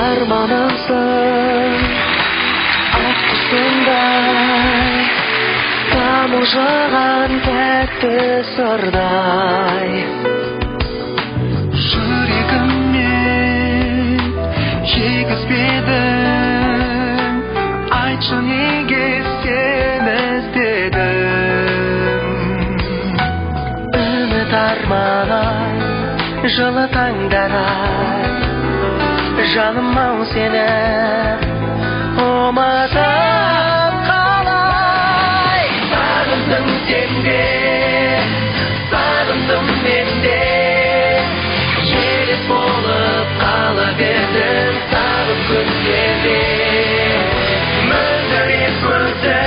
Armanımsın akışınday Тамылжыған тәтті сырдай Жүрегіммен егізбедің Айтшы неге сені іздедім Үміт арман жылы таңдарай Жаным-ау сені ұмытып қалай Сағындым сенде, сағындым менде Елес болып қала бердім сағым күндерде Мөлдіреп көзі,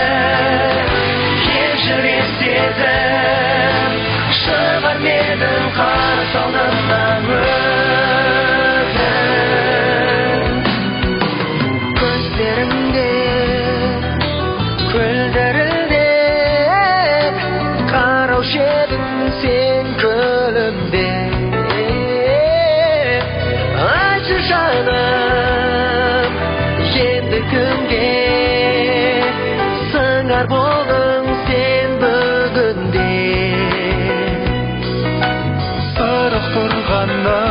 елжіреп сезім Шығар менің қарсы алдымнан Sen gülümde Ayçı canım Yendi günge Sığar bolun sen bugünde Sırık turğanı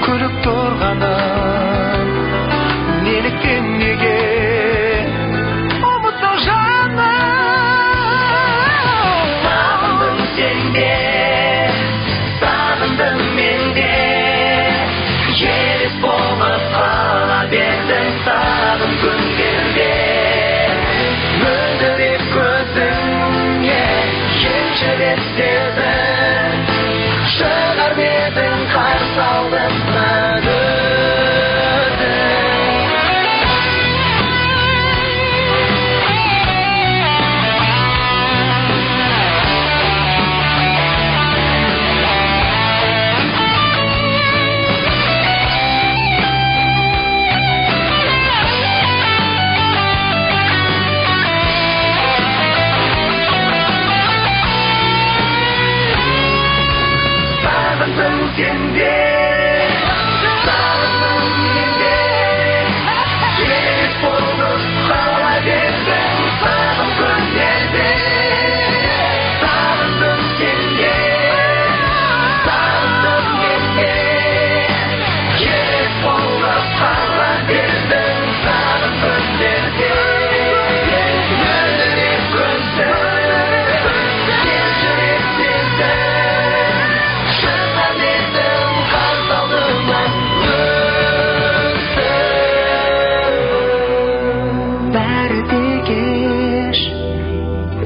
Külük turğanı Nelikten nege Umutlu canım Sağındım mende Yeris болып қала бердім сағым күндерде Мөлдіреп көзіңе елжіреп сезім Шығар бетін қарсы алдымнан Sende, sağındım mende Yeris болып қала бердім сағым күндерде Сағындым сенде, сағындым менде Yeris болып қала бердім сағым күндерде Мөлдіреп көзі, елжіреп сезім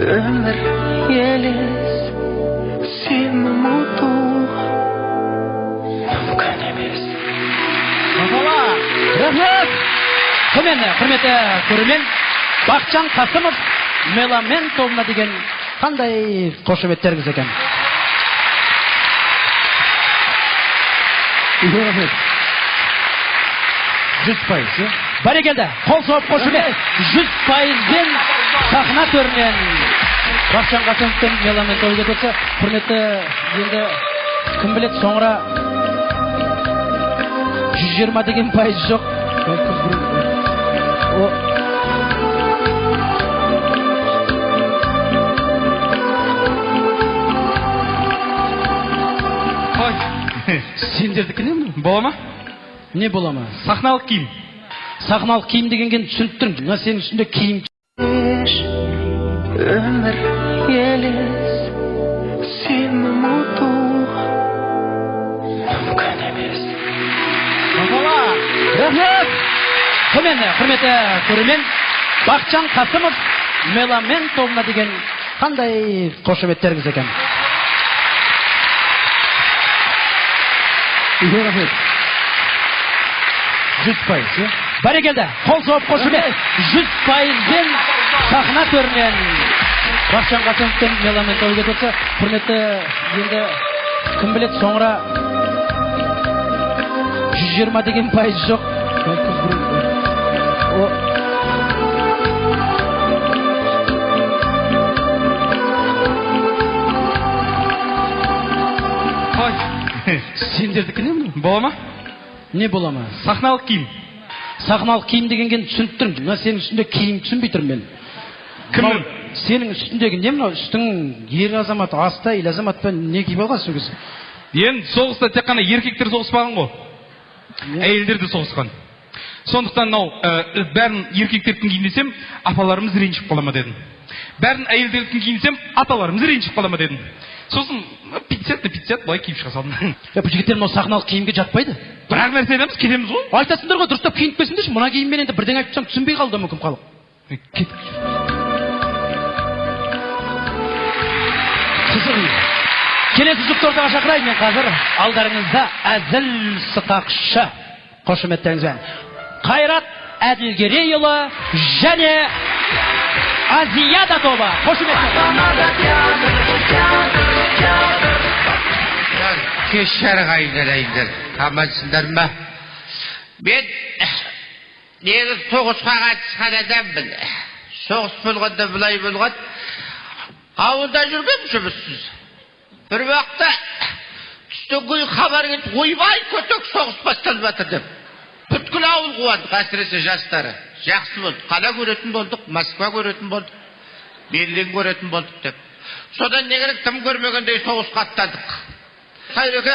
Ömür yeliz Seni mutlu Mümkün емес Махала, рахмет! Құрметті көрермен, Бақытжан Қасымов Меломен тобына деген қандай қошеметтеріңіз екен? Рахмет. 100%, Бәрекелді, қол соғып қошемет 100%-бен сахна төрінен Бақытжан Қасымовтың Меломен тобы кетеді. Құрметті, енді кім біледі, соңыра 120 деген пайыз жоқ. Сендердікі не бұл? Бола ма? Не бола ма? Сахналық киім. Сахналық киім дегенген түсініп тұрмын. Мына сенің үстінде киім. Ömür yeliz Seni mutlu Mümkün емес Махала, рахмет! Құрметті көрермен, Бақытжан Қасымов Меломен тобына деген қандай қошеметтеріңіз екен? Рахмет. 100%, Бәрекелді, қол соғып қошемет 100%-бен сахна төрінен Бақытжан Қасымовтың Меломен тобы кетеді. Құрметті, енді кім біледі, соңыра 120 деген пайыз жоқ. Сендердікі не бұл? Бола ма? Не бола ма? Сахналық киім. Сахналық киім дегенген түсініп тұрмын. Мына сенің үстінде киім түсінбей тұрмын мен. Кімнің? Сенің үстіндегі не мынау? Үстің ер азамат, аста ел азамат па не киіп алғансың кез? Енді соғыста тек қана еркектер соғыспаған ғой. Әйелдер де соғысқан. Сондықтан бәрін еркектердің киіндесем, апаларымыз ренжіп қала ма дедім. Бәрін әйелдердің киіндесем, аталарымыз ренжіп қала ма дедім. Сосын 50 былай киіп шыға салдым. Бұл жігіттер мынау сахналық киімге жатпайды. Бірақ нәрсе айтамыз, кетеміз ғой. Айтасыңдар ғой, дұрыстап киініп келсіңдерші. Мына киіммен енді бірдеңе айтып тұрсаң түсінбей қалды мүмкін халық. Келесі жұпты ортаға шақырайын мен қазір. Алдарыңызда әзіл сықақшы қошеметтеріңізбен Қайрат Әділгерейұлы және Азияда тобы. Кешер қайдалайындар, амансыңдар ма? Мен негіз соғысқа қатысқан адаммын. Соғыс болғанда бұлай болған. Ауылда жүргем жұмыссыз. Bir vaqtda түсті көй хабар кетті, ойбай көтек соғыс басталып жатыр деп. Бүткіл ауыл қуандық, әсіресе жастары. Жақсы болды. Қала көретін болдық, Москва көретін болдық, Берлин көретін болдық деп. Содан не керек, тым көрмегендей соғысқа аттандық. Қайреке,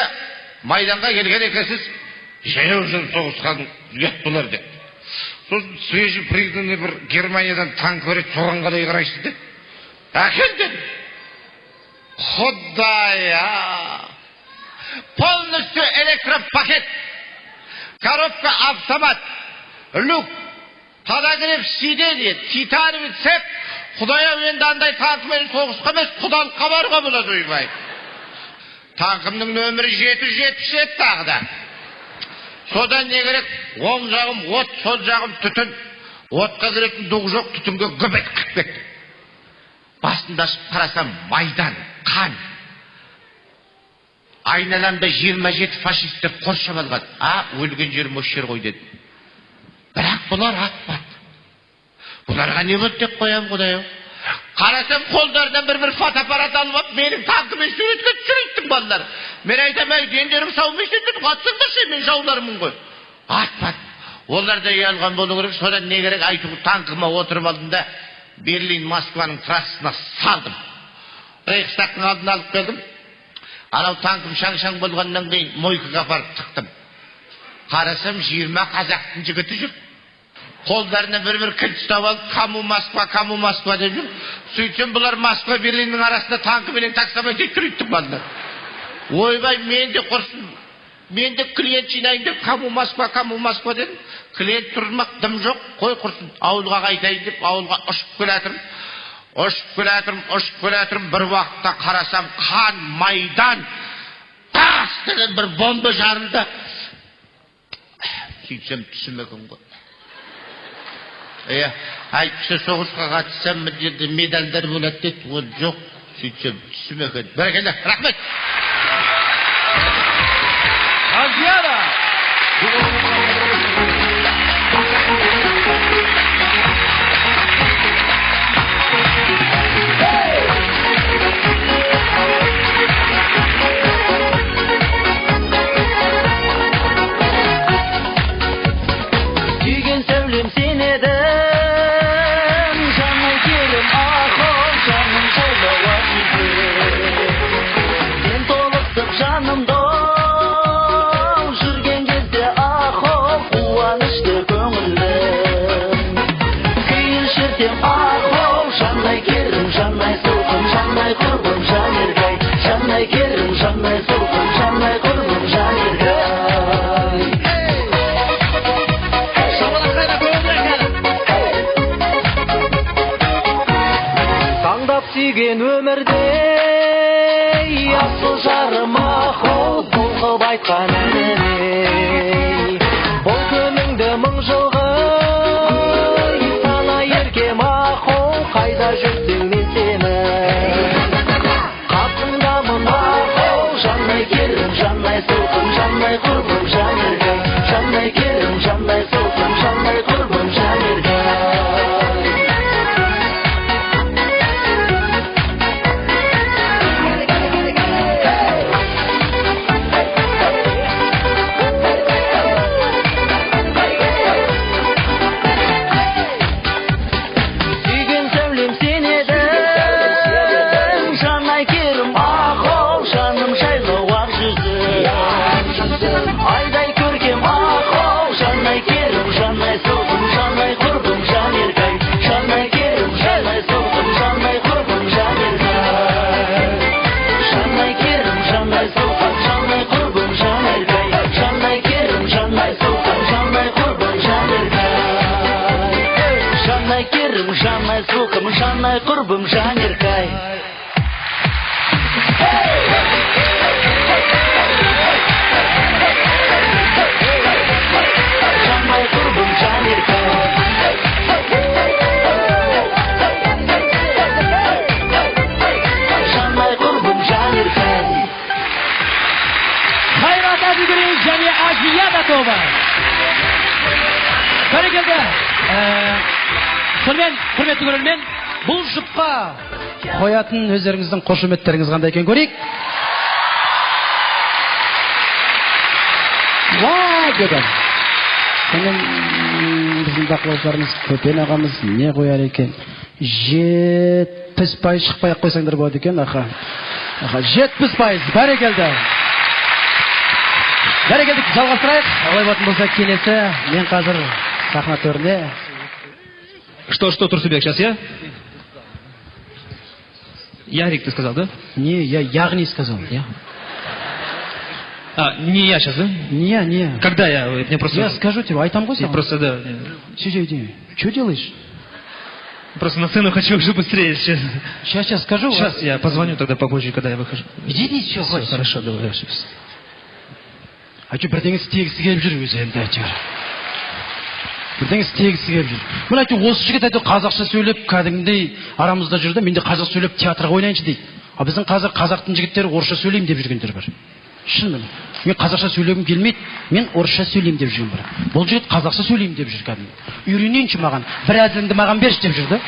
майданға келген екенсіз, жаяу жыл соғысқан ұят болар деп. Сосын свежий пригнанный бір Германиядан танк көреді, соған қалай қарайсыз деп. Әкел дедім. Худая! Полностью электропакет, коробка автомат, люк, подогрев сиденье, титановый цеп. Құдая енді андай танкымен соғысқа емес, құдалыққа барға болады ойбай. Танкымның нөмірі 777 тағыда. Содан не керек? Оң жағым от, сол жағым түтін. Отқа кіретін дуғы жоқ, түтінге гүбет кетті. Басында қарасам майдан, қан. Айналамда 27 фашистер қоршап алған. Өлген жерім осы жер ғой деді. Бірақ бұлар атпады. Бұларға не болды деп қоям құдай. Қарасам қолдарынан бір фотоаппарат алып, менің танкымен суретке түсірейттің балалар. Мен айтам, дендерің саумайсың деп қатсыңдаршы, мен жауларымын ғой. Атпады. Олар да ұялған болу керек. Содан не керек, айту танкыма отырып алдым да Берлин, Москваның трассасына салдым. Рейхстагтың алдына алып келдім. Анау танкым шаң-шаң болғаннан кейін мойкаға апарып тықтым. Қарасам 20 қазақтың жігіті жүр. Қолдарына бір кілт ұстап алып, кому Москва деп жүр. Сөйтсем бұлар Москва Берлиннің арасында танкыменен таксомен тектірейттім балдар. Ойбай, мен де құрсын. Мен де клиент жинайын деп, кому Москва дедім. Клиент тұрмақ дым жоқ, қой құрсын. Ауылға қайтайын деп, ауылға ұшып келатырым. Бір уақытта қарасам, қан, майдан, тас деген бір бомба жарылды. Сөйтсем түсім екен ғой. Айтпаса соғысқа қатыссам, медальдар болады деді, ол жоқ. Сөйтсем түсім екен. Бәрекелді, рахмет. Азияда! Сүйген сәулем сен едің, жаным келім ақыл, жаным жайлауа иді. Сен толықтып жанымды, жүрген кезде ақыл, қуанышты көңілім. Күйін шертем ақыл, жанай керім, жанай сұлқым, жанай құрбым, жан ергай. Жанай керім, жанай сұлқым, жанай құрбым, жан ергай. Сүйген өмірде асыл жарым ақыл, бұл қып айтқан әніне. Бұл күніңді мың жылғы сана еркем ақыл, қайда жүрсең мен сені. Қасыңдамын ақыл, жанай керім, жанай сұлқым, жанай құрбым, жан ергай. жанай сылқым, жанай құрбым, жанеркай. Жанай құрбым, жанеркай. Жанай құрбым, жанеркай. Қайрат Әбігерей және Азия тобы. Бәрекелді. Сонымен, құрметті көрермен, бұл жұпқа қоятын өздеріңіздің қошеметтеріңіз қандай екен көрейік. Вау, деді. Сонымен біздің бақылаушыларымыз Көпен ағамыз не қояр екен? 70% шықпай-ақ қойсаңдар болады екен, аха. 70%, бәрекелді. Бәрекелді, жалғастырайық. Олай болатын болса келесі, мен қазір сахна төріне. Что, Турсубек, сейчас я? Ярик, ты сказал, да? Не, я яғни сказал. Я. Не я сейчас, да? Не. Когда я? Мне просто... Я скажу тебе, айтам ғой Я саған. просто, да. Что делаешь? Просто на сцену хочу уже быстрее сейчас. Сейчас скажу. Сейчас я позвоню тогда попозже, когда я выхожу. Иди, все, Всё, хорошо, давай, я сейчас. А что, бірдеңе істегісі келіп жүр өзі енді әйтеуір. Бірдеңе істегісі келіп жүр. Мен әйтеуір осы жігіт әйтеуір қазақша сөйлеп, кәдімгідей арамызда жүрді, мен де қазақша сөйлеп театрға ойнайыншы дейді. А біздің қазақтың жігіттері орысша сөйлеймін деп жүргендер бар. Шын мен қазақша сөйлегім келмейді, мен орысша сөйлеймін деп жүрген бар. Бұл жігіт қазақша сөйлеймін деп жүр кәдімгі. Үйренейінші маған, бір әзіліңді маған берші деп жүрді.